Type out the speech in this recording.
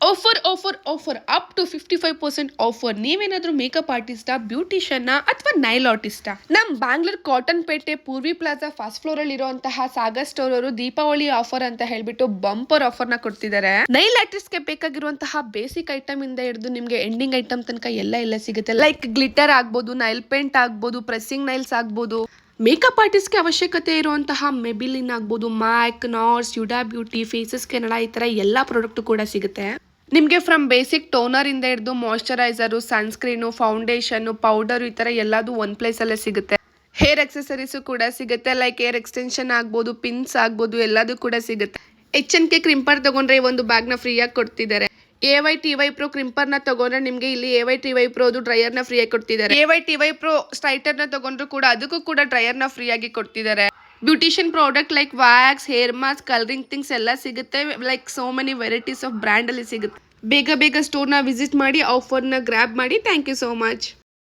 Offer offer offer up to 55% offer. ನೀವೇನಾದ್ರೂ makeup ಆರ್ಟಿಸ್ಟಾ, beautician ಅಥವಾ ನೈಲ್ ಆರ್ಟಿಸ್ಟಾ? ನಮ್ ಬ್ಯಾಂಗ್ಳೂರ್ ಕಾಟನ್ ಪೇಟೆ ಪೂರ್ವಿ ಪ್ಲಾಜಾ ಫಸ್ಟ್ ಫ್ಲೋರ್ ಅಲ್ಲಿ ಇರುವಂತಹ ಸಾಗರ್ ಸ್ಟೋರ್ ಅವರು ದೀಪಾವಳಿ ಆಫರ್ ಅಂತ ಹೇಳ್ಬಿಟ್ಟು ಬಂಪರ್ ಆಫರ್ ನ ಕೊಡ್ತಿದ್ದಾರೆ. ನೈಲ್ ಆರ್ಟಿಸ್ಟ್ ಗೆ ಬೇಕಾಗಿರುವಂತಹ ಬೇಸಿಕ್ ಐಟಮ್ ಇಂದ ಹಿಡಿದು ನಿಮ್ಗೆ ಎಂಡಿಂಗ್ ಐಟಮ್ ತನಕ ಎಲ್ಲ ಸಿಗುತ್ತೆ. ಲೈಕ್ ಗ್ಲಿಟರ್ ಆಗ್ಬೋದು, ನೈಲ್ ಪೇಂಟ್ ಆಗ್ಬೋದು, ಪ್ರೆಸ್ಸಿಂಗ್ ನೈಲ್ಸ್ ಆಗ್ಬೋದು, ಮೇಕಪ್ ಆರ್ಟಿಸ್ಟ್ಗೆ ಅವಶ್ಯಕತೆ ಇರುವಂತಹ ಮೆಬಿಲಿನ್ ಆಗ್ಬೋದು, ಮ್ಯಾಕ್, ನಾರ್ಸ್, ಯುಡಾ ಬ್ಯೂಟಿ, ಫೇಸಸ್ ಕೆನಡಾ, ಈ ತರ ಎಲ್ಲಾ ಪ್ರಾಡಕ್ಟ್ ಕೂಡ ಸಿಗುತ್ತೆ ನಿಮ್ಗೆ. ಫ್ರಮ್ ಬೇಸಿಕ್ ಟೋನರ್ ಇಂದ ಹಿಡಿದು ಮಾಯಶ್ಚರೈಸರ್, ಸನ್ಸ್ಕ್ರೀನ್, ಫೌಂಡೇಶನ್, ಪೌಡರ್, ಈ ತರ ಎಲ್ಲದೂ ಒಂದ್ ಪ್ಲೇಸ್ ಅಲ್ಲೇ ಸಿಗುತ್ತೆ. ಹೇರ್ ಅಕ್ಸೆಸರೀಸ್ ಕೂಡ ಸಿಗುತ್ತೆ. ಲೈಕ್ ಹೇರ್ ಎಕ್ಸ್ಟೆನ್ಷನ್ ಆಗ್ಬೋದು, ಪಿನ್ಸ್ ಆಗ್ಬೋದು, ಎಲ್ಲದೂ ಕೂಡ ಸಿಗುತ್ತೆ. HNK ಕ್ರಿಂಪರ್ ತಗೊಂಡ್ರೆ ಒಂದು ಬ್ಯಾಗ್ ನ ಫ್ರೀ ಆಗಿ ಕೊಡ್ತಿದ್ದಾರೆ. AYTY Pro ಕ್ರಿಂಪರ್ ನ ತಗೊಂಡ್ರೆ ನಿಮ್ಗೆ ಇಲ್ಲಿ AYTY Pro ಡ್ರೈಯರ್ ನ ಫ್ರೀ ಆಗಿ ಕೊಡ್ತಿದ್ದಾರೆ. AYTY Pro ಸ್ಟ್ರೈಟರ್ ನ ತಗೊಂಡ್ರು ಕೂಡ ಅದಕ್ಕೂ ಕೂಡ ಡ್ರೈಯರ್ ನ ಫ್ರೀ ಆಗಿ ಕೊಡ್ತಿದ್ದಾರೆ. Beautician product like wax, hair mask, colouring things ಎಲ್ಲ ಸಿಗುತ್ತೆ. Like so many varieties of brand ಅಲ್ಲಿ ಸಿಗುತ್ತೆ. ಬೇಗ ಸ್ಟೋರ್ ನ ವಿಸಿಟ್ ಮಾಡಿ, ಆಫರ್ ನ ಗ್ರಾಬ್ ಮಾಡಿ. Thank you so much.